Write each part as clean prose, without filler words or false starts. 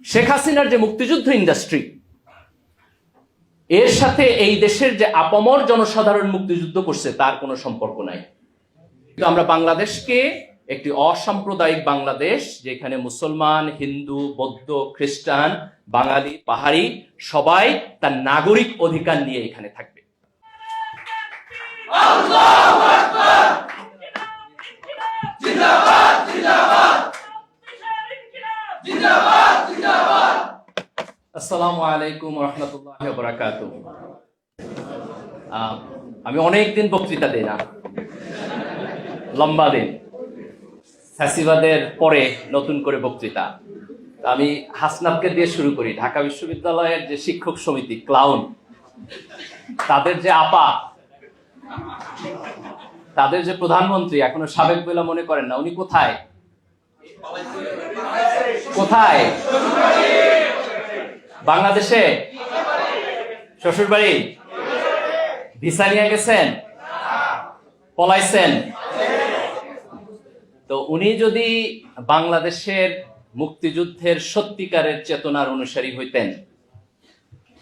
শেখ হাসিনার যে মুক্তিযুদ্ধ ইন্ডাস্ট্রি, এর সাথে এই দেশের যে আপামর জনসাধারণ মুক্তিযুদ্ধ করছে তার কোনো সম্পর্ক নাই। কিন্তু আমরা বাংলাদেশকে একটি অসাম্প্রদায়িক বাংলাদেশ, যেখানে মুসলমান, হিন্দু, বৌদ্ধ, খ্রিস্টান, বাঙালি, পাহাড়ি সবাই তার নাগরিক অধিকার নিয়ে এখানে থাকবে। আসসালামু আলাইকুম ওয়া রাহমাতুল্লাহি ওয়া বারাকাতুহু। আমি অনেকদিন বক্তৃতা দিই না, লম্বা দিন, ফ্যাসিবাদের পরে নতুন করে বক্তৃতা। আমি হাসনাতকে দিয়ে শুরু করি। ঢাকা বিশ্ববিদ্যালয়ের যে শিক্ষক সমিতি ক্লাউন, তাদের যে আপা, তাদের যে প্রধানমন্ত্রী এখনো সাবেক বলে মনে করেন না, উনি কোথায় কোথায়? বাংলাদেশে শ্বশুর বাড়ি? ভিসা নিয়ে গেছেন? পলাইছেন? তো উনি যদি বাংলাদেশের মুক্তিযুদ্ধের সত্যিকারের চেতনার অনুসারী হইতেন,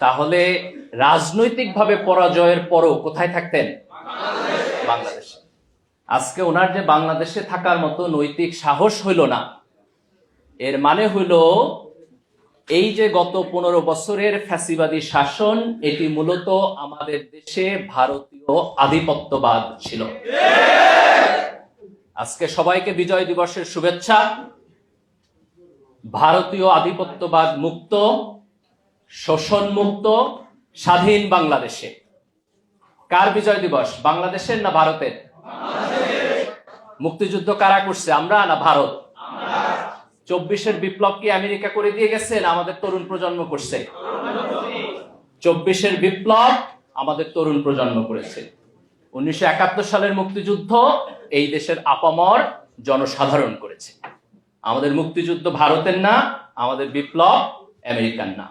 তাহলে রাজনৈতিকভাবে পরাজয়ের পরও কোথায় থাকতেন? বাংলাদেশে। আজকে ওনার যে বাংলাদেশে থাকার মতো নৈতিক সাহস হইল না, এর মানে হইল এই যে গত 15 বছরের ফ্যাসিবাদী শাসন, এটি মূলত আমাদের দেশে ভারতীয় আধিপত্যবাদ ছিল। আজকে সবাইকে বিজয় দিবসের শুভেচ্ছা। ভারতীয় আধিপত্যবাদ মুক্ত, শোষণ মুক্ত, স্বাধীন বাংলাদেশে। কার বিজয় দিবস? বাংলাদেশের না ভারতের? মুক্তিযুদ্ধ কারা করছে, আমরা না ভারত? 24-এর বিপ্লব কি আমেরিকা করে দিয়ে গেছে না আমাদের তরুণ প্রজন্ম করছে? 24-এর বিপ্লব আমাদের তরুণ প্রজন্ম করেছে। 1971 সালের মুক্তিযুদ্ধ এই দেশের আপামর জনসাধারণ করেছে। আমাদের মুক্তিযুদ্ধ ভারতের না, আমাদের বিপ্লব আমেরিকান না,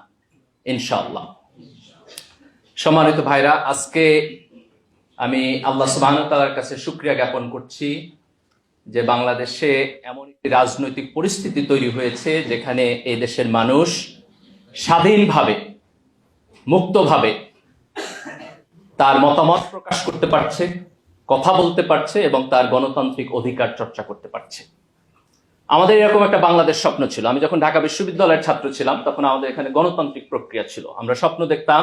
ইনশাআল্লাহ। সম্মানিত ভাইরা, আজকে আমি আল্লাহ সুবহানাহু ওয়া তাআলার কাছে শুকরিয়া জ্ঞাপন করছি যে বাংলাদেশে এমন একটি রাজনৈতিক পরিস্থিতি তৈরি হয়েছে যেখানে এই দেশের মানুষ স্বাধীনভাবে, মুক্তভাবে তার মতামত প্রকাশ করতে পারছে, কথা বলতে পারছে এবং তার গণতান্ত্রিক অধিকার চর্চা করতে পারছে। আমাদের এরকম একটা বাংলাদেশ স্বপ্ন ছিল। আমি যখন ঢাকা বিশ্ববিদ্যালয়ের ছাত্র ছিলাম, তখন আমাদের এখানে গণতান্ত্রিক প্রক্রিয়া ছিল। আমরা স্বপ্ন দেখতাম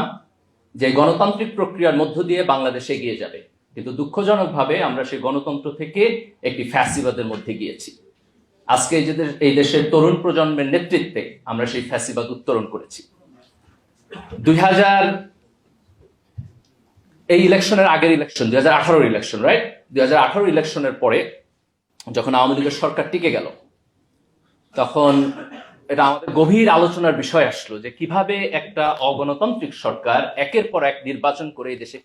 যে গণতান্ত্রিক প্রক্রিয়ার মধ্য দিয়ে বাংলাদেশ এগিয়ে যাবে, কিন্তু দুঃখজনকভাবে আমরা সেই গণতন্ত্র থেকে একটি ফ্যাসিবাদের মধ্যে গিয়েছি। আজকে এই দেশের তরুণ প্রজন্মের নেতৃত্বে আমরা সেই ফ্যাসিবাদ উত্তরণ করেছি। 2000 এই ইলেকশনের আগের ইলেকশন, 2018 ইলেকশন, রাইট? 2018 ইলেকশনের পরে যখন আওয়ামী লীগের সরকার টিকে গেল, তখন এটা আমাদের গভীর আলোচনার বিষয় আসলো যে কিভাবে একটা অগণতান্ত্রিক সরকার একের পর এক নির্বাচন করে এই দেশে।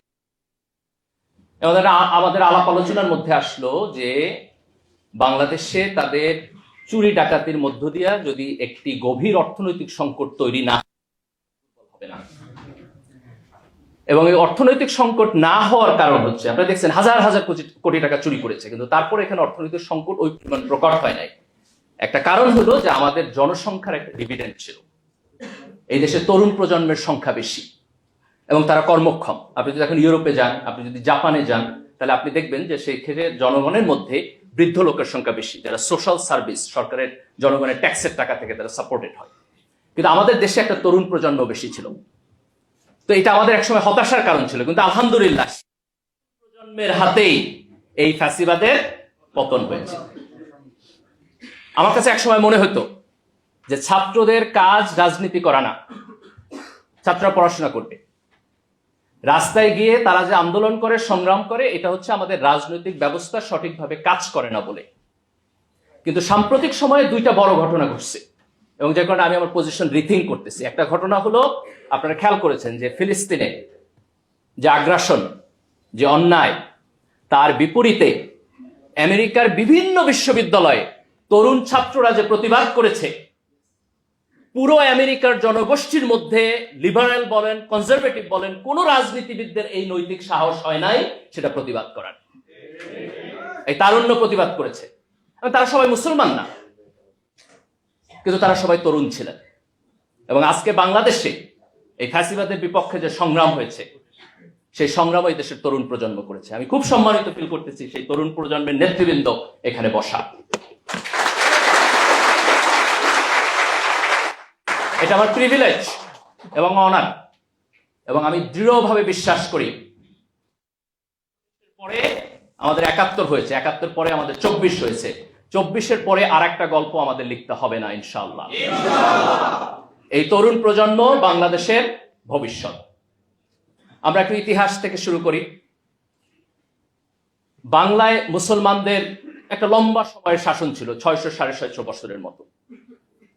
আমাদের আলাপ আলোচনার মধ্যে আসলো যে বাংলাদেশে তাদের চুরি ডাকাতির মধ্য দিয়া যদি একটি গভীর অর্থনৈতিক সংকট তৈরি না হবে না, এবং এই অর্থনৈতিক সংকট না হওয়ার কারণ হচ্ছে, আপনারা দেখছেন হাজার হাজার কোটি টাকা চুরি করেছে, কিন্তু তারপরে এখানে অর্থনৈতিক সংকট ওই পরিমাণ প্রকট হয় নাই। একটা কারণ হলো যে আমাদের জনসংখ্যার একটা ডিভিডেন্ড ছিল। এই দেশে তরুণ প্রজন্মের সংখ্যা বেশি এবং তারা কর্মক্ষম। আপনি যদি এখন ইউরোপে যান, আপনি যদি জাপানে যান, তাহলে আপনি দেখবেন যে সেই ক্ষেত্রে জনগণের মধ্যে বৃদ্ধ লোকের সংখ্যা বেশি, যারা সোশ্যাল সার্ভিস, সরকারের জনগণের ট্যাক্সের টাকা থেকে তারা সাপোর্টেড হয়। কিন্তু আমাদের দেশে একটা তরুণ প্রজন্ম বেশি ছিল। তো এটা আমাদের একসময় হতাশার কারণ ছিল, কিন্তু আলহামদুলিল্লাহ প্রজন্মের হাতেই এই ফ্যাসিবাদের পতন হয়েছে। আমার কাছে একসময় মনে হতো যে ছাত্রদের কাজ রাজনীতি করা না, ছাত্ররা পড়াশোনা করবে। রাস্তায় গিয়ে তারা যে আন্দোলন করে, সংগ্রাম করে, এটা হচ্ছে আমাদের রাজনৈতিক ব্যবস্থা সঠিকভাবে কাজ করে না বলে। কিন্তু সাম্প্রতিক সময়ে দুইটা বড় ঘটনা ঘটছে এবং যে কারণে আমি আমার পজিশন রিথিঙ্ক করতেছি। একটা ঘটনা হলো, আপনারা খেয়াল করেছেন যে ফিলিস্তিনে যে আগ্রাসন, যে অন্যায়, তার বিপরীতে আমেরিকার বিভিন্ন বিশ্ববিদ্যালয়ে তরুণ ছাত্ররা যে প্রতিবাদ করেছে, পুরো আমেরিকার জনগোষ্ঠীর মধ্যে লিবারেল বলেন, কনজারভেটিভ বলেন, কোন রাজনীতিবিদদের এই নৈতিক সাহস হয় নাই সেটা প্রতিবাদ করার। এই তারুণ্য প্রতিবাদ করেছে। তারা সবাই মুসলমান না, কিন্তু তারা সবাই তরুণ ছিলেন। এবং আজকে বাংলাদেশে এই ফ্যাসিবাদের বিপক্ষে যে সংগ্রাম হয়েছে, সেই সংগ্রাম এই দেশের তরুণ প্রজন্ম করেছে। আমি খুব সম্মানিত ফিল করতেছি সেই তরুণ প্রজন্মের নেতৃবৃন্দ এখানে বসা। এটা আমার প্রিভিলেজ এবং অনার, এবং আমি দৃঢ়ভাবে বিশ্বাস করি পরে আমাদের ৭১ হয়েছে, ৭১ পরে আমাদের ২৪ হয়েছে, ২৪-এর পরে আর একটা গল্প আমাদের লিখতে হবে না ইনশাআল্লাহ। এই তরুণ প্রজন্ম বাংলাদেশের ভবিষ্যৎ। আমরা একটু ইতিহাস থেকে শুরু করি। বাংলায় মুসলমানদের একটা লম্বা সময়ের শাসন ছিল, ৬০০-৬৫০ বছরের মতো।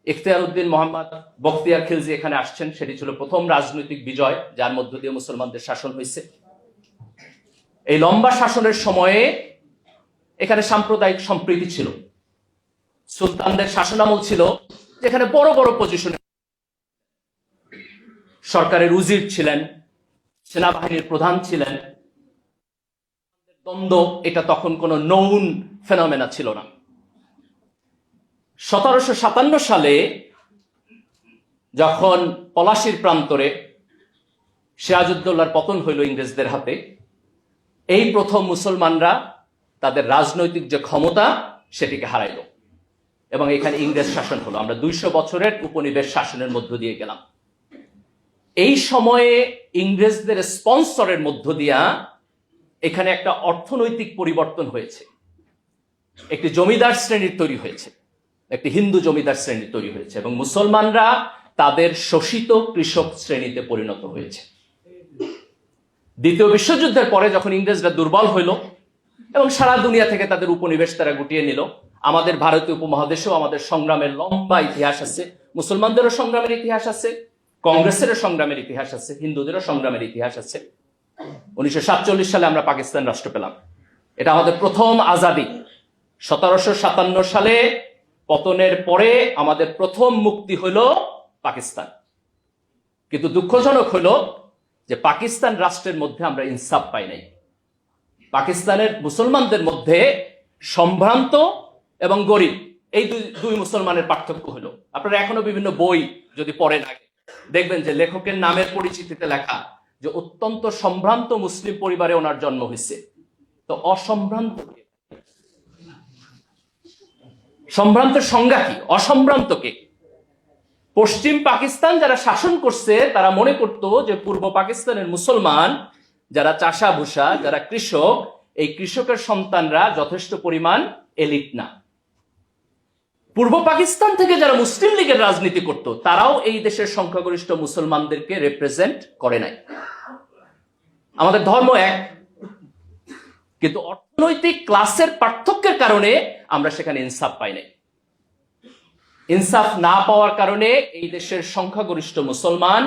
ইখতিয়ার উদ্দিন মোহাম্মদ বখতিয়ার খিলজি এখানে আসছেন, সেটি ছিল প্রথম রাজনৈতিক বিজয় যার মধ্য দিয়ে মুসলমানদের শাসন হয়েছে। এই লম্বা শাসনের সময়ে এখানে সাম্প্রদায়িক সম্প্রীতি ছিল। সুলতানদের শাসনামল ছিল, যেখানে বড় বড় পজিশনে সরকারের উজির ছিলেন, সেনাবাহিনীর প্রধান ছিলেন। দ্বন্দ্ব এটা তখন কোনো নৌন ফেনোমেনা ছিল না। ১৭৫৭ সালে যখন পলাশির প্রান্তরে সিরাজউদ্দৌলার পতন হইল ইংরেজদের হাতে, এই প্রথম মুসলমানরা তাদের রাজনৈতিক যে ক্ষমতা সেটিকে হারাইল এবং এখানে ইংরেজ শাসন হলো। আমরা ২০০ বছরের উপনিবেশ শাসনের মধ্য দিয়ে গেলাম। এই সময়ে ইংরেজদের স্পন্সরের মধ্য দিয়া এখানে একটা অর্থনৈতিক পরিবর্তন হয়েছে। একটি জমিদার শ্রেণীর তৈরি হয়েছে, একটি হিন্দু জমিদার শ্রেণীর তৈরি হয়েছে, এবং মুসলমানরা তাদের শোষিত কৃষক শ্রেণীতে পরিণত হয়েছে। দ্বিতীয় বিশ্বযুদ্ধের পরে যখন ইংরেজরা দুর্বল হইল এবং সারা দুনিয়া থেকে তাদের উপনিবেশ তারা গুটিয়ে নিল, আমাদের ভারতীয় উপমহাদেশেও আমাদের সংগ্রামের লম্বা ইতিহাস আছে। মুসলমানদেরও সংগ্রামের ইতিহাস আছে, কংগ্রেসেরও সংগ্রামের ইতিহাস আছে, হিন্দুদেরও সংগ্রামের ইতিহাস আছে। ১৯৪৭ সালে আমরা পাকিস্তান রাষ্ট্র পেলাম, এটা আমাদের প্রথম আজাদি। ১৭৫৭ সালে পতনের পরে আমাদের প্রথম মুক্তি হইল পাকিস্তান। কিন্তু দুঃখজনক হইল যে পাকিস্তান রাষ্ট্রের মধ্যে আমরা ইনসাফ পাই নাই। পাকিস্তানের মুসলমানদের মধ্যে সম্ভ্রান্ত এবং গরিব এই দুই মুসলমানের পার্থক্য হলো। আপনারা এখনো বিভিন্ন বই যদি পড়েন আগে দেখবেন যে লেখকের নামের পরিচিতিতে লেখা যে অত্যন্ত সম্ভ্রান্ত মুসলিম পরিবারে ওনার জন্ম হয়েছে। তো অসম্ভ্রান্ত, সম্ভ্রান্তের সংজ্ঞা কি, অসম্ভ্রান্তকে? পশ্চিম পাকিস্তান যারা শাসন করছে তারা মনে করত যে পূর্ব পাকিস্তানের মুসলমান যারা চাষা ভুষা, যারা কৃষক, এই কৃষকের সন্তানরা যথেষ্ট পরিমাণ এলিট না। পূর্ব পাকিস্তান থেকে যারা মুসলিম লীগের রাজনীতি করত তারাও এই দেশের সংখ্যাগরিষ্ঠ মুসলমানদেরকে রিপ্রেজেন্ট করে নাই। আমাদের ধর্ম এক, কিন্তু অর্থনৈতিক ক্লাসের পার্থক্যের কারণে আমরা সেখানে ইনসাফ পাই নাই। ইনসাফ না পাওয়ার কারণে এই দেশের সংখ্যাগরিষ্ঠ মুসলমান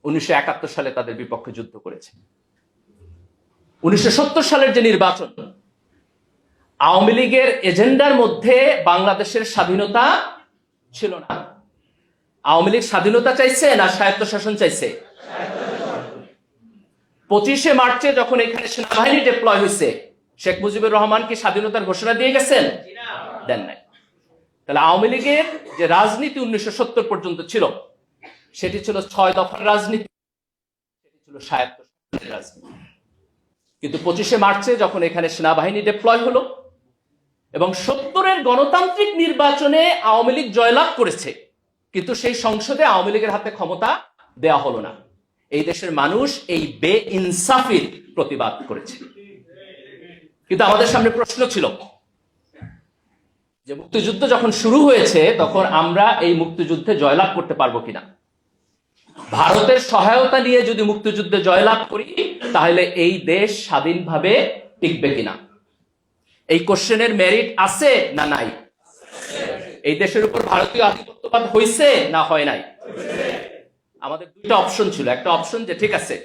১৯৭১ সালে তাদের বিপক্ষে যুদ্ধ করেছে। ১৯৭০ সালের যে নির্বাচন, আওয়ামী লীগের এজেন্ডার মধ্যে বাংলাদেশের স্বাধীনতা ছিল না। আওয়ামী লীগ স্বাধীনতা চাইছে না স্বায়ত্তশাসন চাইছে? ২৫শে মার্চে যখন এখানে সেনাবাহিনী ডিপ্লয় হয়েছে, শেখ মুজিবুর রহমান কি স্বাধীনতার ঘোষণা দিয়ে গেছেন? দেন নাই। তাহলে আওয়ামী লীগের যে রাজনীতি ১৯৭০ পর্যন্ত ছিল সেটি ছিল ৬ দফার রাজনীতি, সেটি ছিল স্বায়ত্তশাসনের রাজনীতি। কিন্তু ২৫শে মার্চে যখন এখানে সেনাবাহিনী ডিপ্লয় হলো এবং ৭০-এর গণতান্ত্রিক নির্বাচনে আওয়ামী লীগ জয়লাভ করেছে, কিন্তু সেই সংসদে আওয়ামী লীগের হাতে ক্ষমতা দেয়া হলো না। এই দেশের মানুষ এই বেইনসাফির প্রতিবাদ করেছে। কিন্তু আমাদের সামনে প্রশ্ন ছিল যে মুক্তিযুদ্ধ যখন শুরু হয়েছে তখন আমরা এই মুক্তিযুদ্ধে জয়লাভ করতে পারবো কিনা। ভারতের সহায়তা নিয়ে যদি মুক্তিযুদ্ধে জয়লাভ করি তাহলে এই দেশ স্বাধীনভাবে টিকবে কিনা। এই কোশ্চেনের মেরিট আছে না নাই? এই দেশের উপর ভারতীয় আধিপত্যবাদ হয়েছে না হয় নাই? আমাদের দুইটা অপশন ছিল। একটা অপশন যে ঠিক আছে,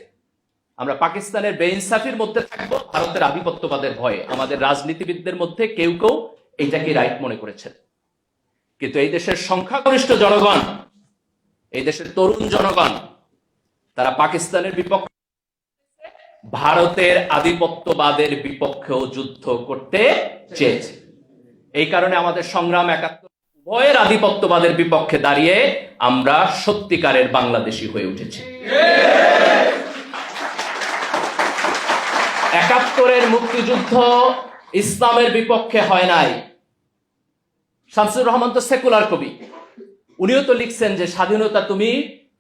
আমরা পাকিস্তানের বেইনসাফির মধ্যে থাকবো ভারতের আধিপত্যবাদের ভয়ে। আমাদের রাজনীতিবিদদের মধ্যে কেউ কেউ এইটাকে রাইট মনে করেছেন, কিন্তু এই দেশের সংখ্যাগরিষ্ঠ জনগণ, এই দেশের তরুণ জনগণ, তারা পাকিস্তানের বিপক্ষে, ভারতের আধিপত্যবাদের বিপক্ষেও যুদ্ধ করতে চেয়েছে। এই কারণে আমাদের সংগ্রাম ৭১ উভয়ের আধিপত্যবাদের বিপক্ষে দাঁড়িয়ে আমরা সত্যিকারের বাংলাদেশী হয়ে উঠেছি। ৭১-এর মুক্তিযুদ্ধ ইসলামের বিপক্ষে হয় নাই। শামসুর রহমান তো সেকুলার কবি, উনিও তো লিখছেন যে স্বাধীনতা তুমি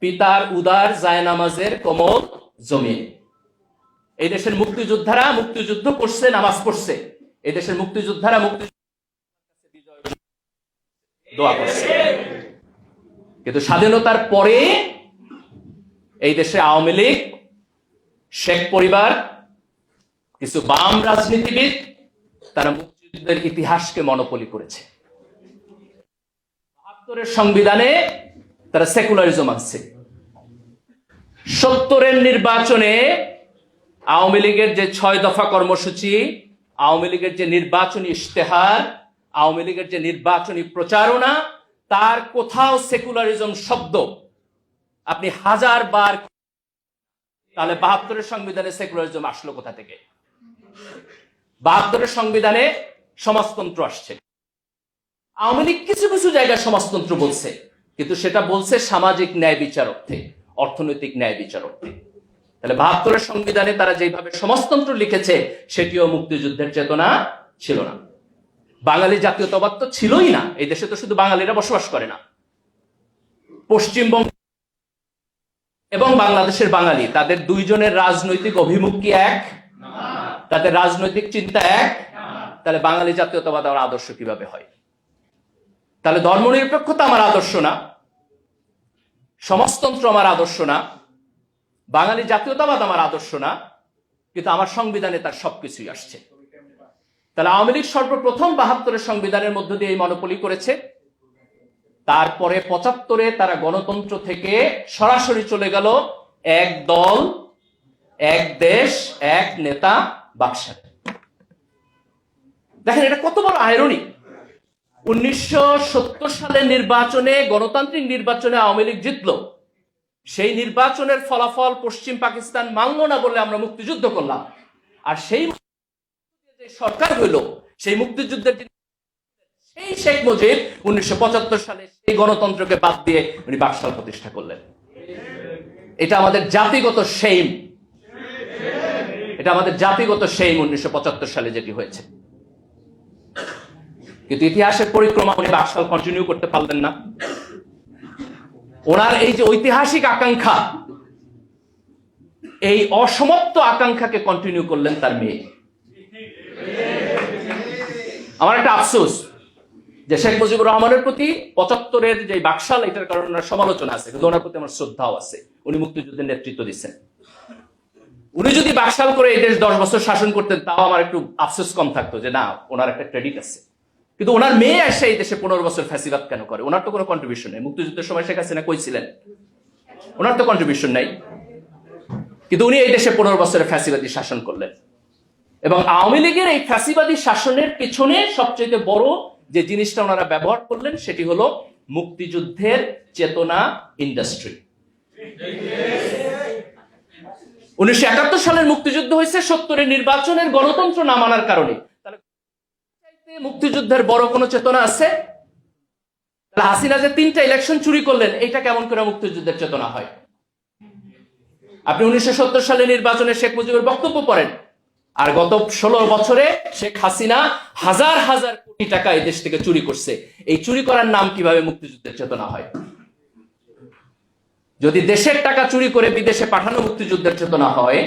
পিতার উদার জায়নামাজের কোমল জমিন। এই দেশের মুক্তিযোদ্ধারা মুক্তিযুদ্ধ করছে, নামাজ পড়ছে। এই দেশের মুক্তিযোদ্ধারা দোয়া করছে। কিন্তু স্বাধীনতার পরে এই দেশে আওয়ামী লীগ, শেখ পরিবার, কিছু বাম রাজনীতিবিদ তারা মুক্তিযুদ্ধের ইতিহাসকে মনোপলি করেছে। ৭২-এর সংবিধানে তারা সেকুলারিজম আনছে। ৭০-এর নির্বাচনে আওয়ামী লীগের যে ৬ দফা কর্মসূচি, আওয়ামী লীগের যে নির্বাচনী ইশতেহার, আওয়ামী লীগের যে নির্বাচনী প্রচারণা, তার কোথাও সেকুলারিজম শব্দ আপনি ১০০০ বার, তাহলে ৭২-এর সংবিধানে সেকুলারিজম আসলো কোথা থেকে? ৭২-এর সংবিধানে সমাজতন্ত্র আসছে। আওয়ামী লীগ কিছু কিছু জায়গায় সমাজতন্ত্র বলছে, কিন্তু সেটা বলছে সামাজিক ন্যায় বিচার অর্থে, অর্থনৈতিক ন্যায় বিচার অর্থে। তাহলে ৭২-এর সংবিধানে তারা যেভাবে সমাজতন্ত্র লিখেছে সেটিও মুক্তিযুদ্ধের চেতনা ছিল না। বাঙালি জাতীয়তাবাদ তো ছিলই না। এই দেশে তো শুধু বাঙালিরা বসবাস করে না, পশ্চিমবঙ্গ এবং বাংলাদেশের বাঙালি, তাদের দুইজনের রাজনৈতিক অভিমুখ কি এক? তাদের রাজনৈতিক চিন্তা এক? তাহলে বাঙালি জাতীয়তাবাদ আমার আদর্শ কিভাবে হয়? তাহলে ধর্মনিরপেক্ষতা আমার আদর্শ না, সমাজতন্ত্র আমার আদর্শ না, বাঙালি জাতীয়তাবাদ আমার আদর্শ না, কিন্তু আমার সংবিধানে তার সবকিছুই আসছে। তাহলে আওয়ামী লীগ সর্বপ্রথম ৭২-এর সংবিধানের মধ্য দিয়ে এই মনোপলি করেছে। তারপরে ৭৫-এ তারা গণতন্ত্র থেকে সরাসরি চলে গেল এক দল, এক দেশ, এক নেতা বাকশালে। দেখেন এটা কত বড় আইরনি। ১৯৭০ সালের নির্বাচনে, গণতান্ত্রিক নির্বাচনে আওয়ামী লীগ জিতলো। সেই নির্বাচনের ফলাফল পশ্চিম পাকিস্তান মানল না বলে আমরা মুক্তিযুদ্ধ করলাম। আর সেই সরকার হইল, সেই মুক্তিযুদ্ধের সেই শেখ মুজিব ১৯৭৫ সালে সেই গণতন্ত্রকে বাদ দিয়ে উনি বাকশাল প্রতিষ্ঠা করলেন। এটা আমাদের জাতিগত শেম, এটা আমাদের জাতিগত শেম ১৯৭৫ সালে যেটি হয়েছে। কিন্তু ইতিহাসের পরিক্রমা উনি বাকশাল কন্টিনিউ করতে পারলেন না। ওনার এই যে ঐতিহাসিক আকাঙ্ক্ষা, এই অসমাপ্ত আকাঙ্ক্ষাকে কন্টিনিউ করলেন তার মেয়ে। আমার একটা আফসোস যে শেখ মুজিবুর রহমানের প্রতি ৭৫-এর যে বাকশাল, এটার কারণে ওনার সমালোচনা আছে, কিন্তু ওনার প্রতি আমার শ্রদ্ধাও আছে। উনি মুক্তিযুদ্ধের নেতৃত্ব দিচ্ছেন। উনি যদি বাকশাল করে এই দেশ ১০ বছর শাসন করতেন, তাও আমার একটু আফসোস কম থাকতো যে না, ওনার একটা ক্রেডিট আছে। কিন্তু ওনার মেয়ে এসে এই দেশে ১৫ বছর ফ্যাসিবাদ কেন করে? ওনার তো কোনো কন্ট্রিবিউশন নেই। মুক্তিযুদ্ধের সময় শেখ হাসিনা কই ছিলেন? ওনার তো কন্ট্রিবিউশন নাই। কিন্তু উনি এই দেশে ১৫ বছরের ফ্যাসিবাদী শাসন করলেন। এবং আওয়ামী লীগের এই ফ্যাসিবাদী শাসনের পিছনে সবচেয়ে বড় যে জিনিসটা ওনারা ব্যবহার করলেন সেটি হলো মুক্তিযুদ্ধের চেতনা ইন্ডাস্ট্রি। ১৯৭১ সালের মুক্তিযুদ্ধ হয়েছে ৭০-এর নির্বাচনের গণতন্ত্র না মানার কারণে। তাহলে মুক্তিযুদ্ধের বড় কোনো চেতনা আছে? হাসিনা যে ৩টা ইলেকশন চুরি করলেন, এটা কেমন করে মুক্তিযুদ্ধের চেতনা হয়? আপনি ১৯৭০ সালের নির্বাচনে শেখ মুজিবের বক্তব্য পড়েন, আর গত ১৬ বছরে শেখ হাসিনা হাজার হাজার কোটি টাকা এই দেশ থেকে চুরি করছে। এই চুরি করার নাম কিভাবে মুক্তিযুদ্ধের চেতনা হয়? যদি দেশের টাকা চুরি করে বিদেশে পাঠানো মুক্তিযুদ্ধের চেতনা হয়,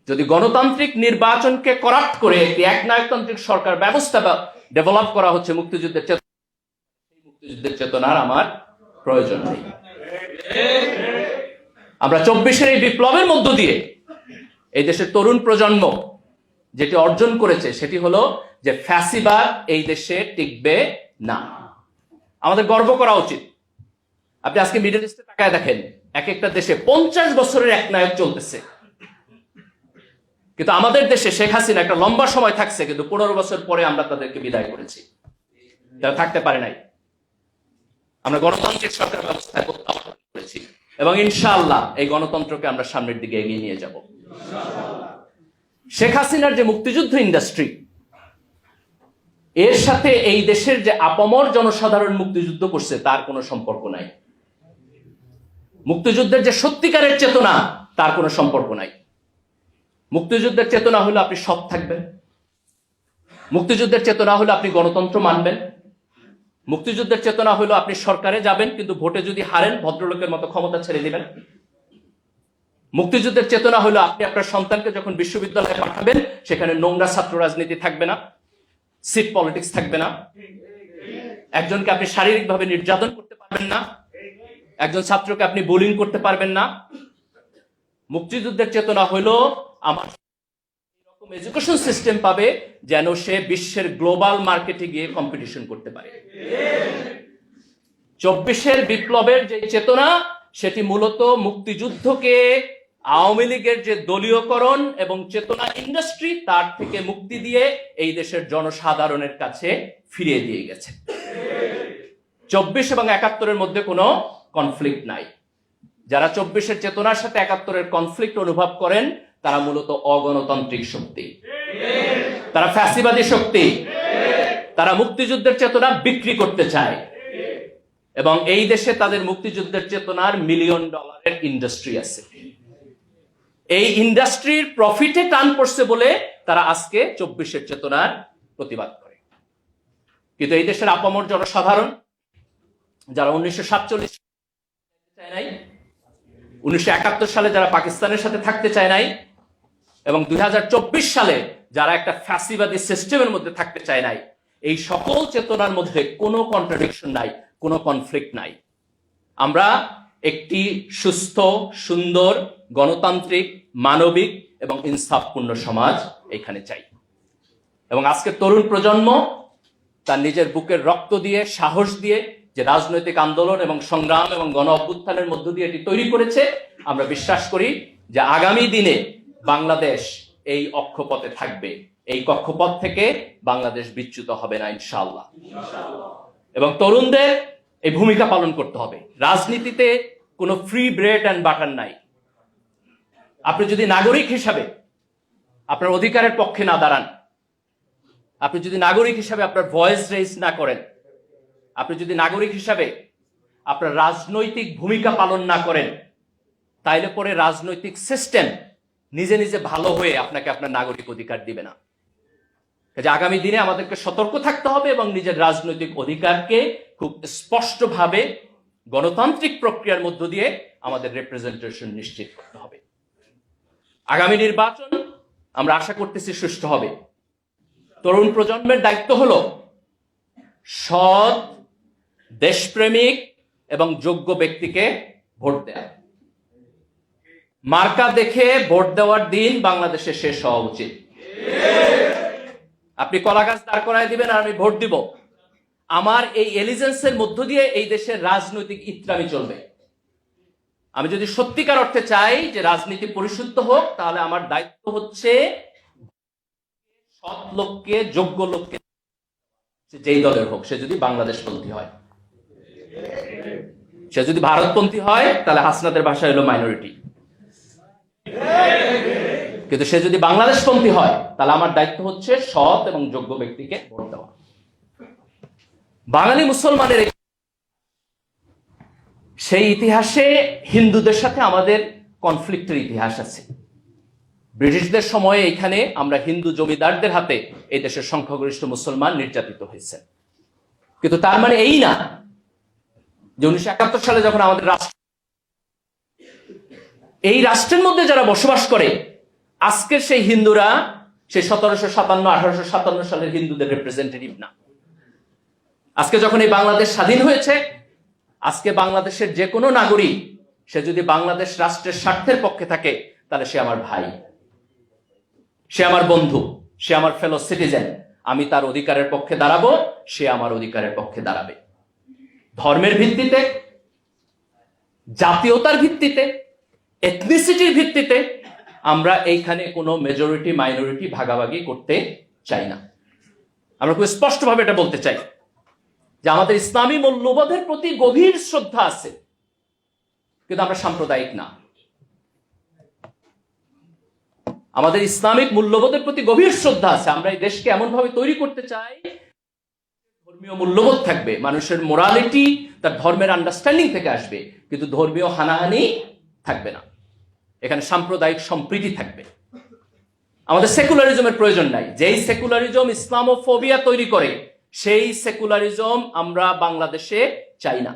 যদি গণতান্ত্রিক নির্বাচনকে করাপ্ট করে একটি একনায়কতান্ত্রিক সরকার ব্যবস্থা ডেভেলপ করা হচ্ছে মুক্তিযুদ্ধের চেতনা, সেই মুক্তিযুদ্ধের চেতনার আমার প্রয়োজন নেই। আমরা ২৪-এর এই বিপ্লবের মধ্য দিয়ে এই দেশের তরুণ প্রজন্ম যেটি অর্জন করেছে সেটি হলো যে ফ্যাসিবাদ এই দেশে টিকবে না। আমাদের গর্ব করা উচিত। আপনি আজকে মিডল ইস্টে তাকায় দেখেন, এক একটা দেশে ৫০ বছরের একনায়ক চলতেছে, কিন্তু আমাদের দেশে শেখ হাসিনা একটা লম্বা সময় থাকছে, কিন্তু ১৫ বছর পরে আমরা তাদেরকে বিদায় করেছি। তারা থাকতে পারে নাই। আমরা গণতান্ত্রিক সরকার ব্যবস্থায় করেছি এবং ইনশাআল্লাহ এই গণতন্ত্রকে আমরা সামনের দিকে এগিয়ে নিয়ে যাব। শেখ হাসিনার যে মুক্তিযুদ্ধ ইন্ডাস্ট্রি, এর সাথে এই দেশের যে আপামর জনসাধারণ মুক্তিযুদ্ধ করছে তার কোনো সম্পর্ক নাই। মুক্তিযুদ্ধের যে সত্যিকারের চেতনা তার কোনো সম্পর্ক নাই। মুক্তিযুদ্ধের চেতনা হলো আপনি সৎ থাকবেন, মুক্তিযুদ্ধের চেতনা হলো আপনি গণতন্ত্র মানবেন, মুক্তিযুদ্ধের চেতনা হলো আপনি সরকারে যাবেন কিন্তু ভোটে যদি হারেন ভদ্রলোকের মতো ক্ষমতা ছেড়ে দিবেন। মুক্তিযুদ্ধের চেতনা হলো আপনি আপনার সন্তানকে যখন বিশ্ববিদ্যালয়ে পাঠাবেন সেখানে নোংরা ছাত্র রাজনীতি থাকবে না, সিট পলিটিক্স থাকবে না, একজনকে আপনি শারীরিকভাবে নির্যাতন করতে পারবেন না, একজন ছাত্রকে আপনি বুলিং করতে পারবেন না। মুক্তিযুদ্ধের চেতনা হলো আমার এরকম এডুকেশন সিস্টেম পাবে যেন সে বিশ্বের গ্লোবাল মার্কেটে গিয়ে কম্পিটিশন করতে পারে। 24-এর বিপ্লবের যে চেতনা সেটি মূলত মুক্তিযুদ্ধকে আওয়ামী লীগের যে দলীয়করণ এবং চেতনা ইন্ডাস্ট্রি তার থেকে মুক্তি দিয়ে এই দেশের জনসাধারণের কাছে ফিরিয়ে দিয়ে গেছে। 24 এবং 71-এর মধ্যে কোনো কনফ্লিক্ট নাই। যারা 24-এর চেতনার সাথে 71-এর কনফ্লিক্ট অনুভব করেন তারা মূলত অগণতান্ত্রিক শক্তি, তারা ফ্যাসিবাদী শক্তি, তারা মুক্তিযুদ্ধের চেতনা বিক্রি করতে চায় এবং এই দেশে তাদের মুক্তিযুদ্ধের চেতনার $1 মিলিয়ন ইন্ডাস্ট্রি আছে। এই ইন্ডাস্ট্রির প্রফিটে টান পড়ছে বলে তারা আজকে 24-এর চেতনার প্রতিবাদ করে। কিন্তু এই দেশের আপামর জনসাধারণ যারা 1947 চায় নাই, 1971 সালে যারা পাকিস্তানের সাথে থাকতে চায় নাই এবং 2024 সালে যারা একটা ফ্যাসিবাদী সিস্টেমের মধ্যে থাকতে চায় নাই, এই সকল চেতনার মধ্যে কোনো কন্ট্রাডিকশন নাই, কোনো কনফ্লিক্ট নাই। আমরা একটি সুস্থ, সুন্দর, গণতান্ত্রিক, মানবিক এবং ইনসাফপূর্ণ সমাজ এখানে চাই এবং আজকের তরুণ প্রজন্ম তার নিজের বুকের রক্ত দিয়ে, সাহস দিয়ে যে রাজনৈতিক আন্দোলন এবং সংগ্রাম এবং গণ অভ্যুত্থানের মধ্য দিয়ে এটি তৈরি করেছে, আমরা বিশ্বাস করি যে আগামী দিনে বাংলাদেশ এই অক্ষপথে থাকবে, এই কক্ষপথ থেকে বাংলাদেশ বিচ্যুত হবে না ইনশাআল্লাহ। এবং তরুণদের এই ভূমিকা পালন করতে হবে। রাজনীতিতে কোনো ফ্রি ব্রেড অ্যান্ড বাটার নাই। আপনি যদি নাগরিক হিসাবে আপনার অধিকারের পক্ষে না দাঁড়ান, আপনি যদি নাগরিক হিসাবে আপনার ভয়েস রেজ না করেন, আপনি যদি নাগরিক হিসাবে আপনার রাজনৈতিক ভূমিকা পালন না করেন, তাইলে পরে রাজনৈতিক সিস্টেম নিজে নিজে ভালো হয়ে আপনাকে আপনার নাগরিক অধিকার দিবে না। কাজে আগামী দিনে আমাদেরকে সতর্ক থাকতে হবে এবং নিজের রাজনৈতিক অধিকারকে খুব স্পষ্টভাবে গণতান্ত্রিক প্রক্রিয়ার মধ্য দিয়ে আমাদের রিপ্রেজেন্টেশন নিশ্চিত করতে হবে। আগামী নির্বাচন আমরা আশা করতেছি সুষ্ঠু হবে। তরুণ প্রজন্মের দায়িত্ব হলো সৎ, দেশপ্রেমিক এবং যোগ্য ব্যক্তিকে ভোট দেওয়া। মার্কা দেখে ভোট দেওয়ার দিন বাংলাদেশে শেষ হওয়া উচিত। আপনি কলা গাছ দাঁড় করায় দিবেন আর আমি ভোট দিব, আমার এই এলিজেন্সের মধ্য দিয়ে এই দেশের রাজনৈতিক ইত্রামি চলবে। আমি যদি সত্যিকার অর্থে চাই যে রাজনীতি পরিশুদ্ধ হোক, তাহলে আমার দায়িত্ব হচ্ছে সৎ লোককে, যোগ্য লোককে, যেই দলের হোক, সে যদি বাংলাদেশপন্থী হয়। সে যদি ভারতপন্থী হয় তাহলে হাসনাতের ভাষা হলো মাইনরিটি, কিন্তু সে যদি বাংলাদেশপন্থী হয় তাহলে আমার দায়িত্ব হচ্ছে সৎ এবং যোগ্য ব্যক্তিকে ভোট দেওয়া। বাঙালি মুসলমানের সেই ইতিহাসে হিন্দুদের সাথে আমাদের কনফ্লিক্টের ইতিহাস আছে। ব্রিটিশদের সময়ে এখানে আমরা হিন্দু জমিদারদের হাতে এই দেশের সংখ্যাগরিষ্ঠ মুসলমান নির্যাতিত হয়েছে, কিন্তু তার মানে এই না যে 1971 সালে যখন আমাদের রাষ্ট্র, এই রাষ্ট্রের মধ্যে যারা বসবাস করে আজকের সেই হিন্দুরা সেই 1757-1857 সালের হিন্দুদের রিপ্রেজেন্টেটিভ না। আজকে যখন এই বাংলাদেশ স্বাধীন হয়েছে, আজকে বাংলাদেশের যে কোনো নাগরিক সে যদি বাংলাদেশ রাষ্ট্রের স্বার্থের পক্ষে থাকে তাহলে সে আমার ভাই, সে আমার বন্ধু, সে আমার ফেলো সিটিজেন। আমি তার অধিকারের পক্ষে দাঁড়াবো, সে আমার অধিকারের পক্ষে দাঁড়াবে। ধর্মের ভিত্তিতে, জাতীয়তার ভিত্তিতে, এথনিসিটির ভিত্তিতে আমরা এইখানে কোনো মেজরিটি মাইনরিটি ভাগাভাগি করতে চাই না। আমরা খুব স্পষ্টভাবে এটা বলতে চাই যে আমাদের ইসলামী মূল্যবোধের প্রতি গভীর শ্রদ্ধা আছে, কিন্তু আমরা সাম্প্রদায়িক না। আমাদের ইসলামিক মূল্যবোধের প্রতি গভীর শ্রদ্ধা আছে। আমরা এই দেশকে এমন ভাবে তৈরি করতে চাই ধর্মীয় মূল্যবোধ থাকবে, মানুষের মোরালিটি তার ধর্মের আন্ডারস্ট্যান্ডিং থেকে আসবে, কিন্তু ধর্মীয় হানাহানি থাকবে না। এখানে সাম্প্রদায়িক সম্প্রীতি থাকবে। আমাদের সেকুলারিজমের প্রয়োজন নাই। যেই সেকুলারিজম ইসলামোফোবিয়া তৈরি করে, সেই সেকুলারিজম আমরা বাংলাদেশে চাই না।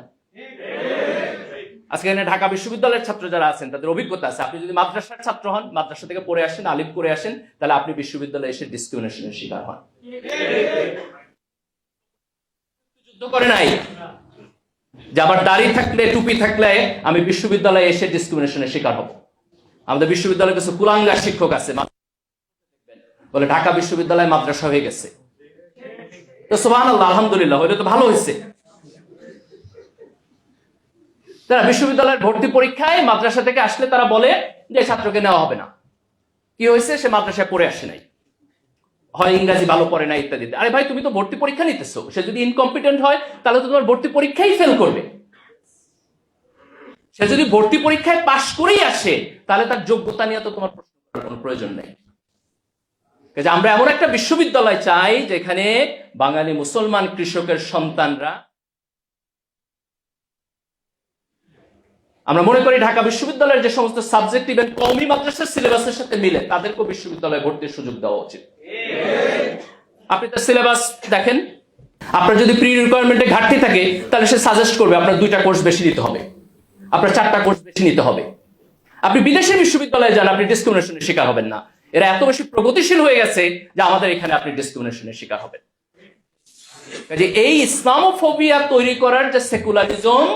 আজকে এখানে ঢাকা বিশ্ববিদ্যালয়ের ছাত্র যারা আছেন তাদের অভিজ্ঞতা আছে। আপনি যদি মাদ্রাসার ছাত্র হন, মাদ্রাসা থেকে পড়ে আসেন, আলিম করে আসেন, তাহলে আপনি বিশ্ববিদ্যালয়ে এসে ডিসক্রিমিনেশনের শিকার হন। যুদ্ধ করে নাই যে আবার দাড়ি থাকলে, টুপি থাকলে আমি বিশ্ববিদ্যালয়ে এসে ডিসক্রিমিনেশনের শিকার হব। আমাদের বিশ্ববিদ্যালয়ে কিছু কুলাঙ্গার শিক্ষক আছে, বলে ঢাকা বিশ্ববিদ্যালয় মাদ্রাসা হয়ে গেছে। তো সুবহানাল্লাহ, আলহামদুলিল্লাহ, হইলে তো ভালো হয়েছে। তারা বিশ্ববিদ্যালয়ের ভর্তি পরীক্ষায় মাদ্রাসা থেকে আসলে তারা বলে যে ছাত্রকে নেওয়া হবে না। কি হয়েছে? সে মাদ্রাসায় পড়ে আসে নাই, হয় ইংরেজি ভালো পড়ে না, ইত্যাদি। আরে ভাই, তুমি তো ভর্তি পরীক্ষা নিতেছো। সে যদি ইনকম্পিটেন্ট হয় তাহলে তো তোমার ভর্তি পরীক্ষাই ফেল করবে। সে যদি ভর্তি পরীক্ষায় পাশ করেই আসে তাহলে তার যোগ্যতা নিয়ে তো তোমার প্রশ্ন করার কোনো প্রয়োজন নেই। আমরা এমন একটা বিশ্ববিদ্যালয় চাই যেখানে বাঙালি মুসলমান কৃষকের সন্তানরা, আমরা মনে করি ঢাকা বিশ্ববিদ্যালয়ের যে সমস্ত সাবজেক্ট ইভেন কওমি মাদ্রাসার সিলেবাসের সাথে মিলে, তাদেরকেও বিশ্ববিদ্যালয়ে ভর্তির সুযোগ দেওয়া উচিত। আপনি তার সিলেবাস দেখেন, আপনার যদি প্রি রিকোয়ারমেন্টে ঘাটতি থাকে তাহলে সে সাজেস্ট করবে আপনার 2টা কোর্স বেশি নিতে হবে, আপনার 4টা কোর্স বেশি নিতে হবে। আপনি বিদেশি বিশ্ববিদ্যালয়ে যান, আপনি ডিসক্রিমিনেশনের শিকার হবেন না। এরা এত বেশি প্রগতিশীল হয়ে গেছে যে আমাদের এখানে আপনি ডিসক্রিমিনেশনের শিকার হবেন। কাজে এই ইসলামোফোবিয়া তৈরি করার যে সেকুলারিজম,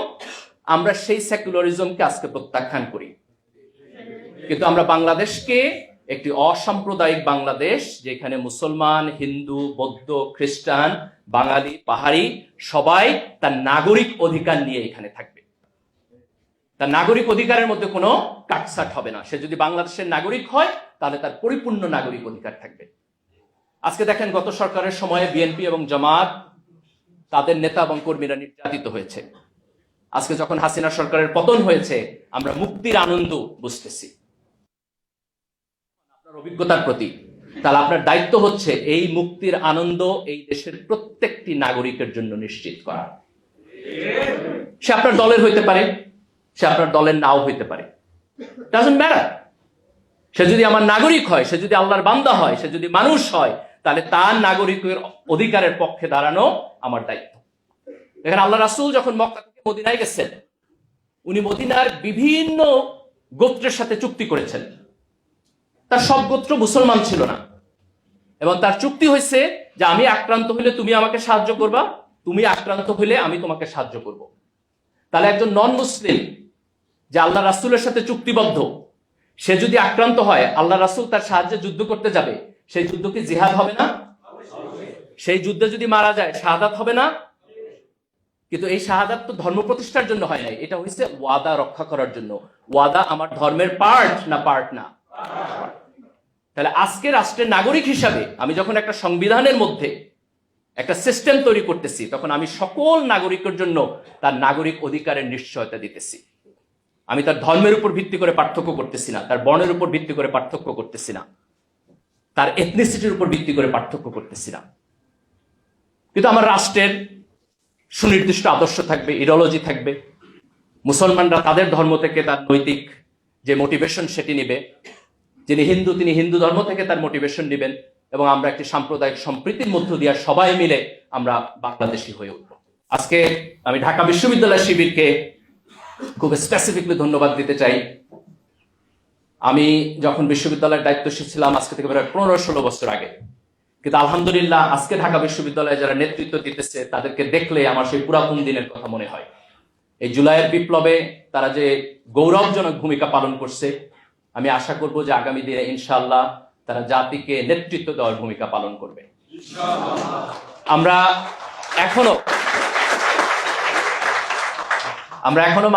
আমরা সেই সেকুলারিজমকে আজকে প্রত্যাখ্যান করি। কিন্তু আমরা বাংলাদেশকে একটি অসাম্প্রদায়িক বাংলাদেশ, যেখানে মুসলমান, হিন্দু, বৌদ্ধ, খ্রিস্টান, বাঙালি, পাহাড়ি সবাই তার নাগরিক অধিকার নিয়ে এখানে থাকবে। তার নাগরিক অধিকারের মধ্যে কোনো কাটছাট হবে না। সে যদি বাংলাদেশের নাগরিক হয় তাহলে তার পরিপূর্ণ নাগরিক অধিকার থাকবে। আজকে দেখেন, গত সরকারের সময়ে বিএনপি এবং জামাত, তাদের নেতা এবং কর্মীরা নির্যাতিত হয়েছে। আজকে যখন হাসিনা সরকারের পতন হয়েছে, আমরা মুক্তির আনন্দ বুঝতেছি। আপনার অভিজ্ঞতার প্রতি, তাহলে আপনার দায়িত্ব হচ্ছে এই মুক্তির আনন্দ এই দেশের প্রত্যেকটি নাগরিকের জন্য নিশ্চিত করা। সে আপনার দলের হইতে পারে, সে আপনার দলের নাও হইতে পারে, ডাজন্ট ম্যাটার। সে যদি আমার নাগরিক হয়, সে যদি আল্লাহর বান্দা হয়, সে যদি মানুষ হয়, তাহলে তার নাগরিকের অধিকারের পক্ষে দাঁড়ানো আমার দায়িত্ব। দেখেন, আল্লাহ রাসূল যখন মক্কা থেকে মদিনায় গেছেন, উনি মদিনার বিভিন্ন গোত্রের সাথে চুক্তি করেছেন। তার সব গোত্র মুসলমান ছিল না, এবং তার চুক্তি হয়েছে যে আমি আক্রান্ত হইলে তুমি আমাকে সাহায্য করবা, তুমি আক্রান্ত হইলে আমি তোমাকে সাহায্য করব। তাহলে একজন নন মুসলিম যে আল্লাহ রাসূলের সাথে চুক্তিবদ্ধ, সে যদি আক্রান্ত হয়, আল্লাহ রাসূল তার সাহায্যে যুদ্ধ করতে যাবে, সেই যুদ্ধ কি জিহাদ হবে না? সেই যুদ্ধে যদি মারা যায় শাহাদাত হবে না? কিন্তু এই শাহাদাত তো ধর্ম প্রতিষ্ঠার জন্য হয় নাই, এটা হয়েছে ওয়াদা রক্ষা করার জন্য। ওয়াদা আমার ধর্মের পার্ট না? পার্ট না। তাহলে আজকে রাষ্ট্রের নাগরিক হিসাবে আমি যখন একটা সংবিধানের মধ্যে একটা সিস্টেম তৈরি করতেছি, তখন আমি সকল নাগরিকের জন্য তার নাগরিক অধিকারের নিশ্চয়তা দিতেছি। আমি তার ধর্মের উপর ভিত্তি করে পার্থক্য করতেছি না, তার বর্ণের উপর ভিত্তি করে পার্থক্য করতেছি না, তার এথনিসিটির উপর ভিত্তি করে পার্থক্য করতেছি না। কিন্তু আমার রাষ্ট্রের সুনির্দিষ্ট আদর্শ থাকবে, ইডিওলজি থাকবে। মুসলমানরা তাদের ধর্ম থেকে তার নৈতিক যে মোটিভেশন সেটি নিবে, যিনি হিন্দু তিনি হিন্দু ধর্ম থেকে তার মোটিভেশন নেবেন, এবং আমরা একটি সাম্প্রদায়িক সম্প্রীতির মধ্য দিয়ে সবাই মিলে আমরা বাংলাদেশী হয়ে উঠব। আজকে আমি ঢাকা বিশ্ববিদ্যালয় শিবিরকে খুব স্পেসিফিকলি ধন্যবাদ দিতে চাই। আমি যখন বিশ্ববিদ্যালয়ের দায়িত্বশীল ছিলাম, আজকে থেকে প্রায় 15-16 বছর আগে, কিন্তু আলহামদুলিল্লাহ আজকে ঢাকা বিশ্ববিদ্যালয়ে যারা নেতৃত্ব দিতেছে তাদেরকে দেখলে আমার সেই পুরাতন দিনের কথা মনে হয়। এই জুলাইয়ের বিপ্লবে তারা যে গৌরবজনক ভূমিকা পালন করছে, আমি আশা করব যে আগামী দিনে ইনশাআল্লাহ তারা জাতিকে নেতৃত্ব দেওয়ার ভূমিকা পালন করবে। আমরা এখনো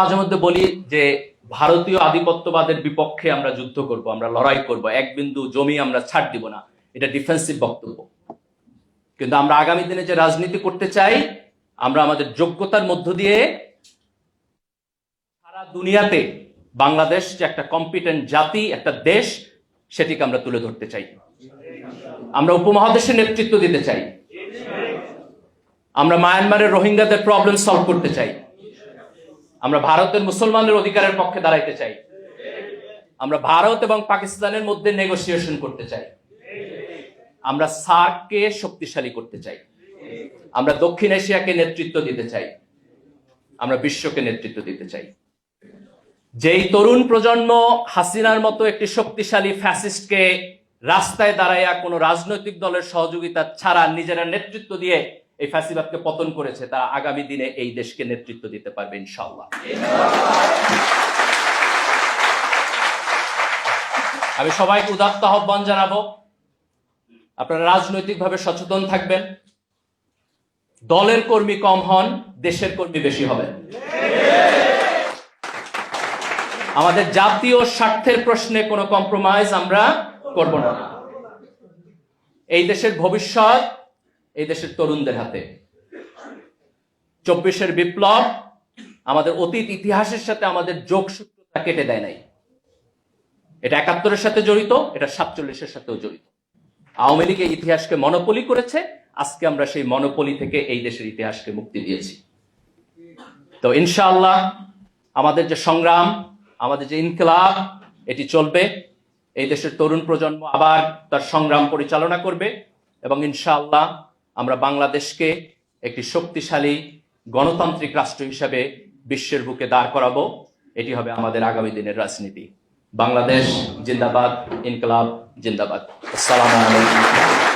মাঝে মধ্যে বলি যে ভারতীয় আধিপত্যবাদের বিপক্ষে আমরা যুদ্ধ করব, আমরা লড়াই করব, এক বিন্দু জমি আমরা ছাড় দিব না, এটা ডিফেন্সিভ বক্তব্য। কিন্তু আমরা আগামী দিনে যে রাজনীতি করতে চাই, আমরা আমাদের যোগ্যতার মধ্য দিয়ে সারা দুনিয়াতে বাংলাদেশ যে একটা কম্পিটেন্ট জাতি, একটা দেশ, সেটিকে আমরা তুলে ধরতে চাই। আমরা উপমহাদেশের নেতৃত্ব দিতে চাই। আমরা মায়ানমারের রোহিঙ্গাদের প্রবলেম সলভ করতে চাই। আমরা ভারতের মুসলমানদের অধিকারের পক্ষে দাঁড়াইতে চাই। আমরা ভারত এবং পাকিস্তানের মধ্যে নেগোসিয়েশন করতে চাই। আমরা সার্ককে শক্তিশালী করতে চাই। আমরা দক্ষিণ এশিয়াকে নেতৃত্ব দিতে চাই। আমরা বিশ্বকে নেতৃত্ব দিতে চাই। যেই তরুণ প্রজন্ম হাসিনার মতো একটি শক্তিশালী ফ্যাসিস্টকে রাস্তায় দাঁড়াইয়া কোনো রাজনৈতিক দলের সহযোগিতা ছাড়া নিজেরা নেতৃত্ব দিয়ে এই ফ্যাসিবাদকে পতন করেছে, তারা আগামী দিনে এই দেশকে নেতৃত্ব দিতে পারবে ইনশাআল্লাহ। আমি সবাইকে উদাত্ত আহ্বান জানাবো, আপনারা রাজনৈতিকভাবে সচেতন থাকবেন। দলের কর্মী কম হন, দেশের কর্মী বেশি হবেন। আমাদের জাতীয় স্বার্থের প্রশ্নে কোনো কম্প্রোমাইজ আমরা করব না। এই দেশের ভবিষ্যৎ এই দেশের তরুণদের হাতে। 24-এর বিপ্লব আমাদের অতীত ইতিহাসের সাথে আমাদের যোগসূত্রতা কেটে দেয় নাই। এটা 71-এর সাথে জড়িত, এটা 47-এর সাথেও জড়িত। আওয়ামী লীগ এই ইতিহাসকে মনোপলি করেছে, আজকে আমরা সেই মনোপলি থেকে এই দেশের ইতিহাসকে মুক্তি দিয়েছি। তো ইনশাআল্লাহ আমাদের যে সংগ্রাম, আমাদের যে ইনকিলাব, এটি চলবে। এই দেশের তরুণ প্রজন্ম আবার তার সংগ্রাম পরিচালনা করবে এবং ইনশাআল্লাহ আমরা বাংলাদেশকে একটি শক্তিশালী গণতান্ত্রিক রাষ্ট্র হিসেবে বিশ্বের বুকে দাঁড় করাবো। এটি হবে আমাদের আগামী দিনের রাজনীতি। বাংলাদেশ জিন্দাবাদ, ইনকিলাব জিন্দাবাদ। আসসালামু আলাইকুম।